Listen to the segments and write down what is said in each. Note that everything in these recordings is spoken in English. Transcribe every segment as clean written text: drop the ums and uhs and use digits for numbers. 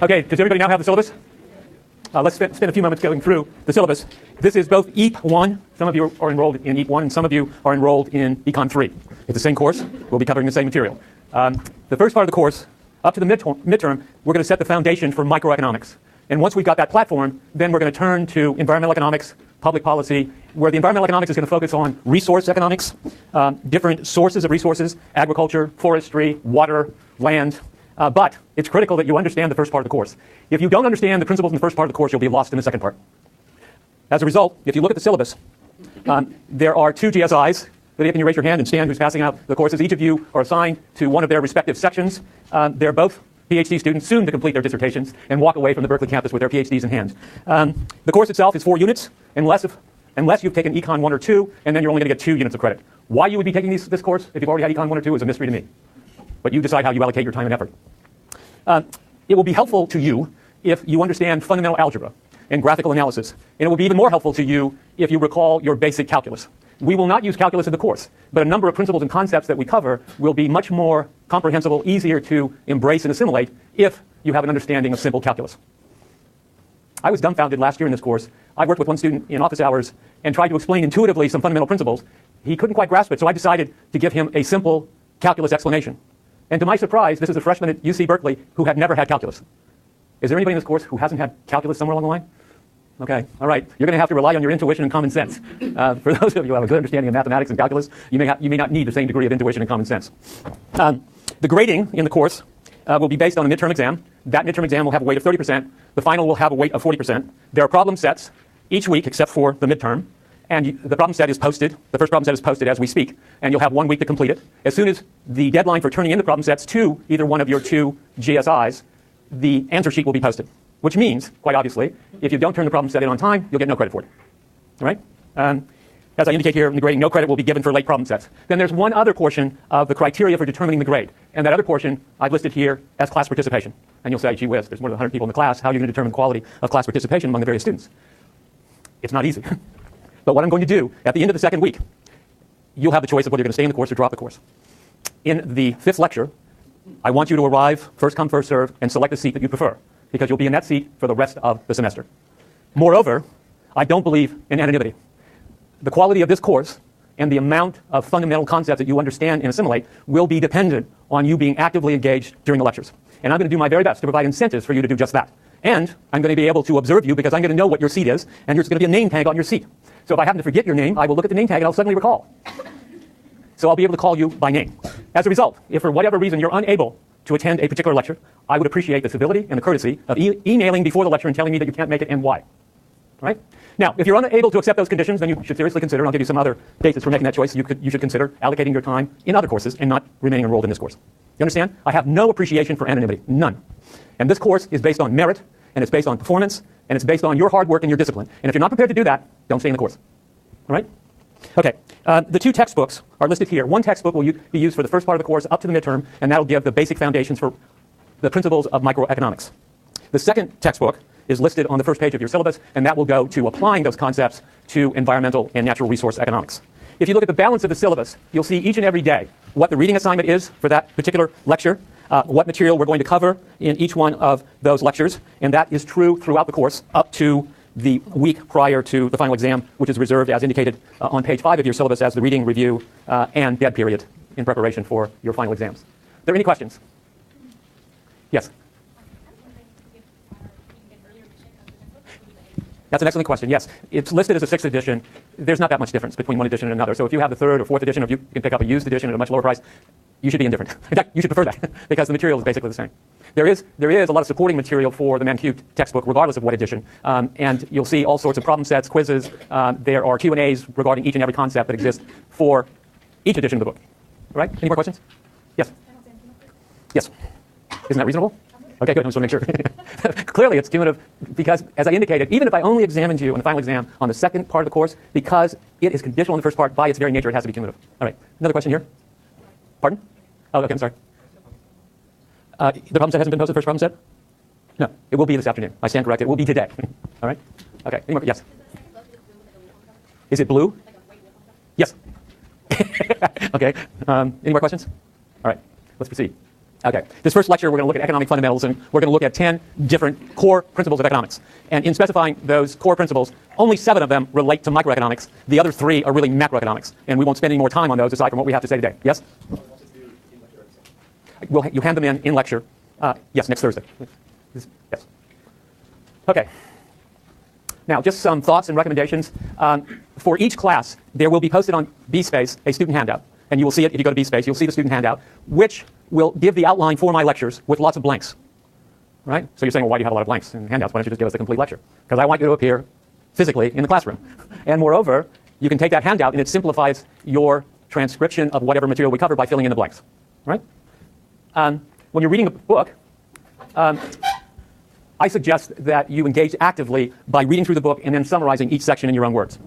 Okay, does everybody now have the syllabus? Let's spend a few moments going through the syllabus. This is both EAP 1. Some of you are enrolled in EAP 1, and some of you are enrolled in Econ 3. It's the same course. We'll be covering the same material. The first part of the course, up to the midterm, we're going to set the foundation for microeconomics. And once we've got that platform, then we're going to turn to environmental economics, public policy, where the environmental economics is going to focus on resource economics, different sources of resources, agriculture, forestry, water, land. But it's critical that you understand the first part of the course. If you don't understand the principles in the first part of the course, you'll be lost in the second part. As a result, if you look at the syllabus, there are 2 GSIs. Lydia, can you raise your hand? And Stan, who's passing out the courses, each of you are assigned to one of their respective sections. They're both PhD students, soon to complete their dissertations and walk away from the Berkeley campus with their PhDs in hand. The course itself is 4 units, unless you've taken Econ 1 or 2, and then you're only going to get 2 units of credit. Why you would be taking this course if you've already had Econ 1 or 2 is a mystery to me. But you decide how you allocate your time and effort. It will be helpful to you if you understand fundamental algebra and graphical analysis. And it will be even more helpful to you if you recall your basic calculus. We will not use calculus in the course, but a number of principles and concepts that we cover will be much more comprehensible, easier to embrace and assimilate if you have an understanding of simple calculus. I was dumbfounded last year in this course. I worked with one student in office hours and tried to explain intuitively some fundamental principles. He couldn't quite grasp it, so I decided to give him a simple calculus explanation. And to my surprise, this is a freshman at UC Berkeley who had never had calculus. Is there anybody in this course who hasn't had calculus somewhere along the line? Okay, all right. You're going to have to rely on your intuition and common sense. For those of you who have a good understanding of mathematics and calculus, you may not need the same degree of intuition and common sense. The grading in the course will be based on a midterm exam. That midterm exam will have a weight of 30%. The final will have a weight of 40%. There are problem sets each week except for the midterm. And the problem set is posted. The first problem set is posted as we speak, and you'll have 1 week to complete it. As soon as the deadline for turning in the problem sets to either one of your 2 GSIs, the answer sheet will be posted, which means, quite obviously, if you don't turn the problem set in on time, you'll get no credit for it. All right? As I indicate here in the grading, no credit will be given for late problem sets. Then there's one other portion of the criteria for determining the grade, and that other portion I've listed here as class participation. And you'll say, gee whiz, there's more than 100 people in the class. How are you going to determine the quality of class participation among the various students? It's not easy. But what I'm going to do at the end of the second week, you'll have the choice of whether you're going to stay in the course or drop the course. In the 5th lecture, I want you to arrive, first come, first serve, and select a seat that you prefer, because you'll be in that seat for the rest of the semester. Moreover, I don't believe in anonymity. The quality of this course and the amount of fundamental concepts that you understand and assimilate will be dependent on you being actively engaged during the lectures. And I'm going to do my very best to provide incentives for you to do just that. And I'm going to be able to observe you because I'm going to know what your seat is, and there's going to be a name tag on your seat. So if I happen to forget your name, I will look at the name tag and I'll suddenly recall. So I'll be able to call you by name. As a result, if for whatever reason you're unable to attend a particular lecture, I would appreciate the civility and the courtesy of emailing before the lecture and telling me that you can't make it and why. All right? Now, if you're unable to accept those conditions, then you should seriously consider, and I'll give you some other basis for making that choice, you should consider allocating your time in other courses and not remaining enrolled in this course. You understand? I have no appreciation for anonymity. None. And this course is based on merit, and it's based on performance, and it's based on your hard work and your discipline. And if you're not prepared to do that, don't stay in the course. All right? Okay. The 2 textbooks are listed here. One textbook will be used for the first part of the course up to the midterm, and that'll give the basic foundations for the principles of microeconomics. The second textbook is listed on the first page of your syllabus, and that will go to applying those concepts to environmental and natural resource economics. If you look at the balance of the syllabus, you'll see each and every day what the reading assignment is for that particular lecture, what material we're going to cover in each one of those lectures, and that is true throughout the course up to the week prior to the final exam, which is reserved as indicated on page 5 of your syllabus as the reading, review, and dead period in preparation for your final exams. Are there any questions? Yes? That's an excellent question. Yes, it's listed as a 6th edition. There's not that much difference between one edition and another. So if you have the 3rd or 4th edition, or if you can pick up a used edition at a much lower price, you should be indifferent. In fact, you should prefer that because the material is basically the same. There is a lot of supporting material for the ManQ textbook, regardless of what edition. And you'll see all sorts of problem sets, quizzes. There are Q&As regarding each and every concept that exists for each edition of the book. All right? Any more questions? Yes? Yes. Isn't that reasonable? Okay, good. I just want to make sure. Clearly, it's cumulative because, as I indicated, even if I only examined you on the final exam on the second part of the course, because it is conditional in the first part, by its very nature, it has to be cumulative. All right. Another question here? Pardon? Oh, okay, I'm sorry. The problem set hasn't been posted, the first problem set? No, it will be this afternoon. I stand corrected. It will be today. All right? Okay. Any more? Yes. Is it blue? Yes. Okay. Any more questions? All right. Let's proceed. Okay. This first lecture, we're going to look at economic fundamentals, and we're going to look at 10 different core principles of economics. And in specifying those core principles, only 7 of them relate to microeconomics. The other 3 are really macroeconomics. And we won't spend any more time on those aside from what we have to say today. Yes? You hand them in lecture. Yes, next Thursday. Yes. Okay. Now, just some thoughts and recommendations. For each class, there will be posted on BSpace a student handout. And you will see it if you go to BSpace. You'll see the student handout, which will give the outline for my lectures with lots of blanks. Right? So you're saying, well, why do you have a lot of blanks and handouts? Why don't you just give us a complete lecture? Because I want you to appear physically in the classroom. And moreover, you can take that handout and it simplifies your transcription of whatever material we cover by filling in the blanks. Right? When you're reading a book, I suggest that you engage actively by reading through the book and then summarizing each section in your own words.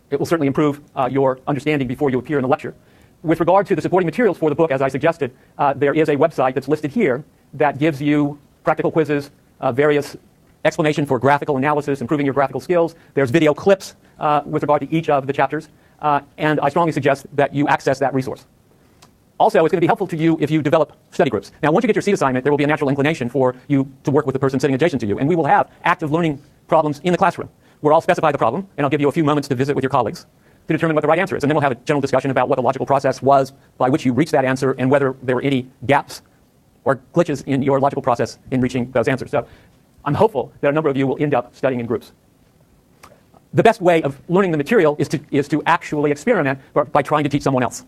It will certainly improve your understanding before you appear in the lecture. With regard to the supporting materials for the book, as I suggested, there is a website that's listed here that gives you practical quizzes, various explanation for graphical analysis, improving your graphical skills. There's video clips with regard to each of the chapters, and I strongly suggest that you access that resource. Also, it's going to be helpful to you if you develop study groups. Now, once you get your seat assignment, there will be a natural inclination for you to work with the person sitting adjacent to you, and we will have active learning problems in the classroom, where I'll specify the problem, and I'll give you a few moments to visit with your colleagues to determine what the right answer is. And then we'll have a general discussion about what the logical process was by which you reached that answer and whether there were any gaps or glitches in your logical process in reaching those answers. So I'm hopeful that a number of you will end up studying in groups. The best way of learning the material is to actually experiment by trying to teach someone else.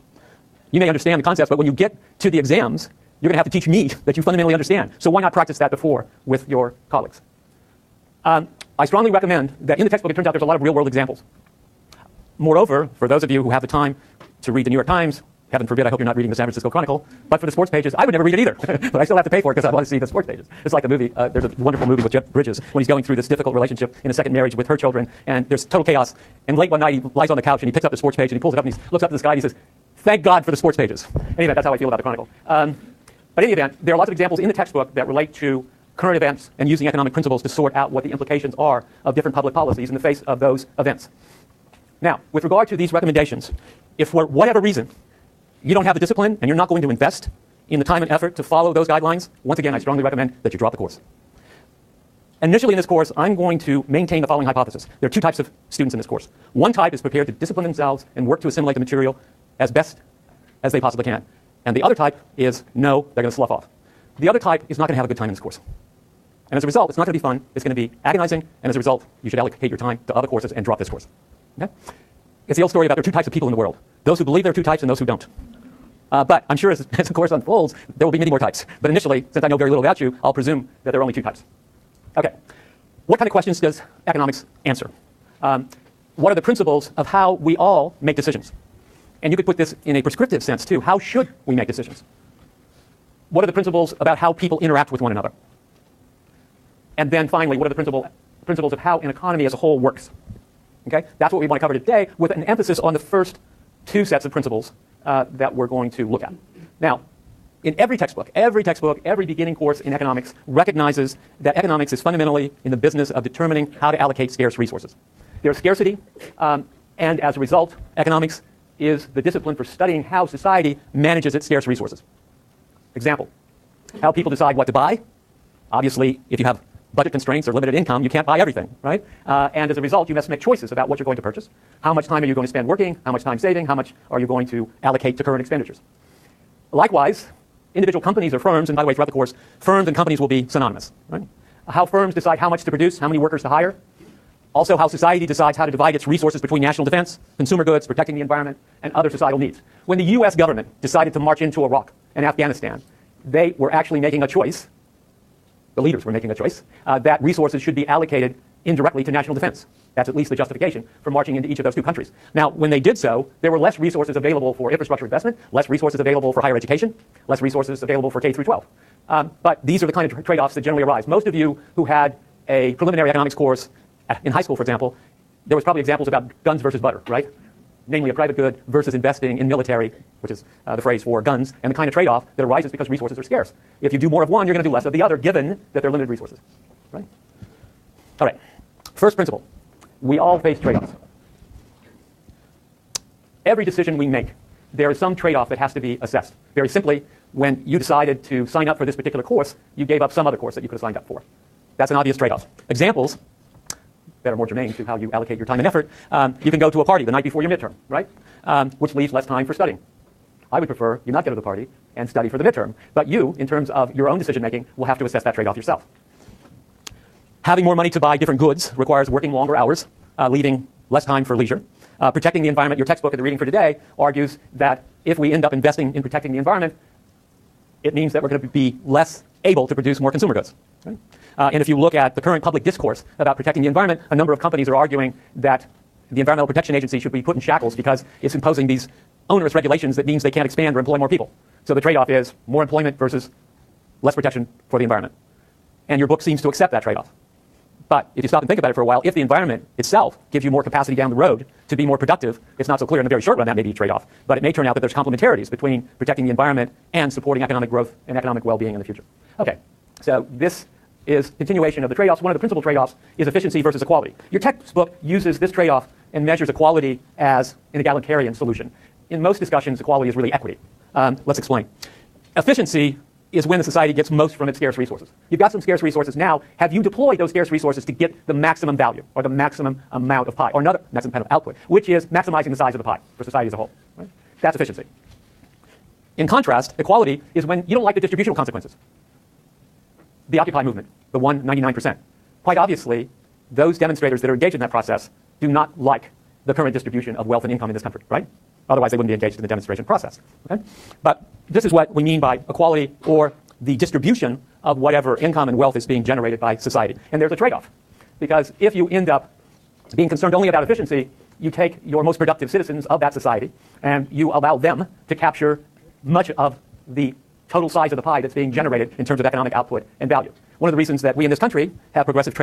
You may understand the concepts, but when you get to the exams, you're going to have to teach me that you fundamentally understand. So why not practice that before with your colleagues? I strongly recommend that in the textbook, it turns out there's a lot of real-world examples. Moreover, for those of you who have the time to read the New York Times, heaven forbid, I hope you're not reading the San Francisco Chronicle, but for the sports pages, I would never read it either. But I still have to pay for it because I want to see the sports pages. It's like the movie, there's a wonderful movie with Jeff Bridges when he's going through this difficult relationship in a second marriage with her children, and there's total chaos. And late one night, he lies on the couch and he picks up the sports page and he pulls it up and he looks up to the sky and he says, "Thank God for the sports pages." Anyway, that's how I feel about the Chronicle. But in any event, there are lots of examples in the textbook that relate to current events and using economic principles to sort out what the implications are of different public policies in the face of those events. Now, with regard to these recommendations, if for whatever reason you don't have the discipline and you're not going to invest in the time and effort to follow those guidelines, once again, I strongly recommend that you drop the course. Initially in this course, I'm going to maintain the following hypothesis. There are 2 types of students in this course. One type is prepared to discipline themselves and work to assimilate the material as best as they possibly can. And the other type is, no, they're going to slough off. The other type is not going to have a good time in this course. And as a result, it's not going to be fun, it's going to be agonizing, and as a result, you should allocate your time to other courses and drop this course. Okay? It's the old story about there are 2 types of people in the world. Those who believe there are 2 types and those who don't. But I'm sure as the course unfolds, there will be many more types. But initially, since I know very little about you, I'll presume that there are only 2 types. Okay. What kind of questions does economics answer? What are the principles of how we all make decisions? And you could put this in a prescriptive sense, too. How should we make decisions? What are the principles about how people interact with one another? And then finally, what are the principles of how an economy as a whole works? Okay? That's what we want to cover today, with an emphasis on the first 2 sets of principles that we're going to look at. Now, in every textbook, every beginning course in economics recognizes that economics is fundamentally in the business of determining how to allocate scarce resources. There's scarcity, and as a result, economics is the discipline for studying how society manages its scarce resources. Example, how people decide what to buy. Obviously, if you have budget constraints or limited income, you can't buy everything, right? And as a result, you must make choices about what you're going to purchase. How much time are you going to spend working? How much time saving? How much are you going to allocate to current expenditures? Likewise, individual companies or firms, and by the way, throughout the course, firms and companies will be synonymous, right? How firms decide how much to produce, how many workers to hire. Also, how society decides how to divide its resources between national defense, consumer goods, protecting the environment, and other societal needs. When the U.S. government decided to march into Iraq and Afghanistan, they were actually making a choice. The leaders were making a choice that resources should be allocated indirectly to national defense. That's at least the justification for marching into each of those 2 countries. Now, when they did so, there were less resources available for infrastructure investment, less resources available for higher education, less resources available for K through 12. But these are the kind of trade-offs that generally arise. Most of you who had a preliminary economics course in high school, for example, there was probably examples about guns versus butter, right? Namely, a private good versus investing in military, which is the phrase for guns, and the kind of trade-off that arises because resources are scarce. If you do more of one, you're going to do less of the other, given that they're limited resources, right? All right. First principle, we all face trade-offs. Every decision we make, there is some trade-off that has to be assessed. Very simply, when you decided to sign up for this particular course, you gave up some other course that you could have signed up for. That's an obvious trade-off. Examples that are more germane to how you allocate your time and effort. You can go to a party the night before your midterm, right? Which leaves less time for studying. I would prefer you not go to the party and study for the midterm, but you, in terms of your own decision-making, will have to assess that trade-off yourself. Having more money to buy different goods requires working longer hours, leaving less time for leisure. Protecting the environment, your textbook at the reading for today argues that if we end up investing in protecting the environment, it means that we're going to be less able to produce more consumer goods. Right? And if you look at the current public discourse about protecting the environment, a number of companies are arguing that the Environmental Protection Agency should be put in shackles because it's imposing these onerous regulations that means they can't expand or employ more people. So the trade-off is more employment versus less protection for the environment. And your book seems to accept that trade-off. But if you stop and think about it for a while, if the environment itself gives you more capacity down the road to be more productive, it's not so clear in the very short run that may be a trade-off. But it may turn out that there's complementarities between protecting the environment and supporting economic growth and economic well-being in the future. Okay, so this is continuation of the trade-offs. One of the principal trade-offs is efficiency versus equality. Your textbook uses this trade-off and measures equality as an egalitarian solution. In most discussions, equality is really equity. Let's explain. Efficiency is when the society gets most from its scarce resources. You've got some scarce resources now. Have you deployed those scarce resources to get the maximum value or the maximum amount of pie or another maximum kind of output, which is maximizing the size of the pie for society as a whole? Right? That's efficiency. In contrast, equality is when you don't like the distributional consequences. The Occupy movement, the 199%. Quite obviously, those demonstrators that are engaged in that process do not like the current distribution of wealth and income in this country, right? Otherwise, they wouldn't be engaged in the demonstration process. Okay? But this is what we mean by equality, or the distribution of whatever income and wealth is being generated by society. And there's a trade-off. Because if you end up being concerned only about efficiency, you take your most productive citizens of that society and you allow them to capture much of the total size of the pie that's being generated in terms of economic output and value. One of the reasons that we in this country have progressive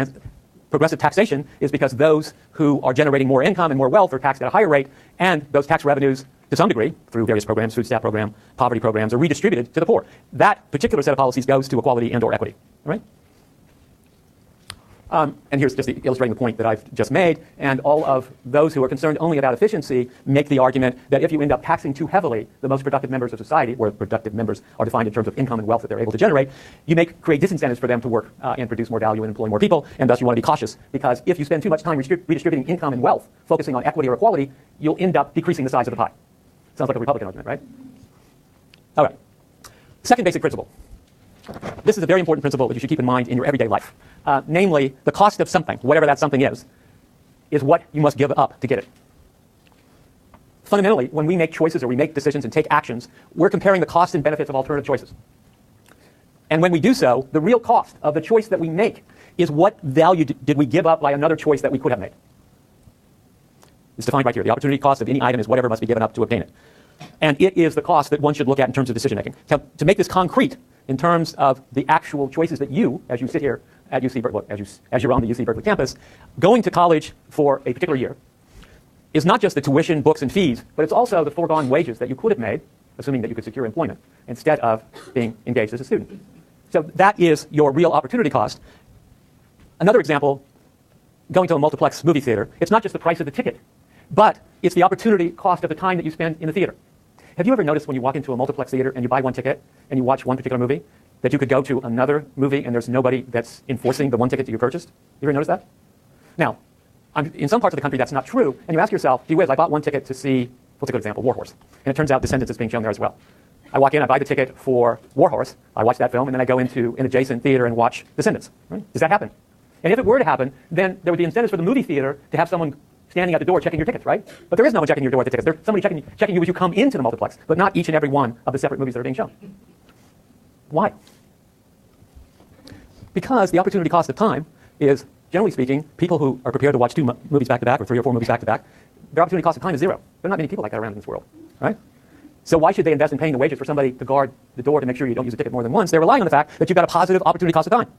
taxation is because those who are generating more income and more wealth are taxed at a higher rate, and those tax revenues, to some degree, through various programs, food stamp program, poverty programs, are redistributed to the poor. That particular set of policies goes to equality and/or equity. All right? And here's just illustrating the point that I've just made. And all of those who are concerned only about efficiency make the argument that if you end up taxing too heavily the most productive members of society, where productive members are defined in terms of income and wealth that they're able to generate, you create disincentives for them to work and produce more value and employ more people. And thus you want to be cautious, because if you spend too much time redistributing income and wealth, focusing on equity or equality, you'll end up decreasing the size of the pie. Sounds like a Republican argument, right? All right. Second basic principle. This is a very important principle that you should keep in mind in your everyday life. Namely, the cost of something, whatever that something is what you must give up to get it. Fundamentally, when we make choices or we make decisions and take actions, we're comparing the costs and benefits of alternative choices. And when we do so, the real cost of the choice that we make is what value did we give up by another choice that we could have made. It's defined right here. The opportunity cost of any item is whatever must be given up to obtain it. And it is the cost that one should look at in terms of decision making. To make this concrete in terms of the actual choices that you, as you sit here at UC Berkeley, as you're on the UC Berkeley campus, going to college for a particular year is not just the tuition, books, and fees, but it's also the foregone wages that you could have made, assuming that you could secure employment, instead of being engaged as a student. So that is your real opportunity cost. Another example, going to a multiplex movie theater, it's not just the price of the ticket, but it's the opportunity cost of the time that you spend in the theater. Have you ever noticed when you walk into a multiplex theater and you buy one ticket and you watch one particular movie, that you could go to another movie and there's nobody that's enforcing the one ticket that you purchased? You ever notice that? Now, in some parts of the country that's not true, and you ask yourself, gee whiz, I bought one ticket to see, what's a good example, War Horse. And it turns out Descendants is being shown there as well. I walk in, I buy the ticket for War Horse, I watch that film, and then I go into an adjacent theater and watch Descendants. Right? Does that happen? And if it were to happen, then there would be incentives for the movie theater to have someone standing at the door checking your tickets, right? But there is no one checking your door at the tickets. There's somebody checking you as you come into the multiplex, but not each and every one of the separate movies that are being shown. Why? Because the opportunity cost of time is, generally speaking, people who are prepared to watch two movies back to back or 3 or 4 movies back to back, their opportunity cost of time is zero. There are not many people like that around in this world, right? So why should they invest in paying the wages for somebody to guard the door to make sure you don't use a ticket more than once? They're relying on the fact that you've got a positive opportunity cost of time.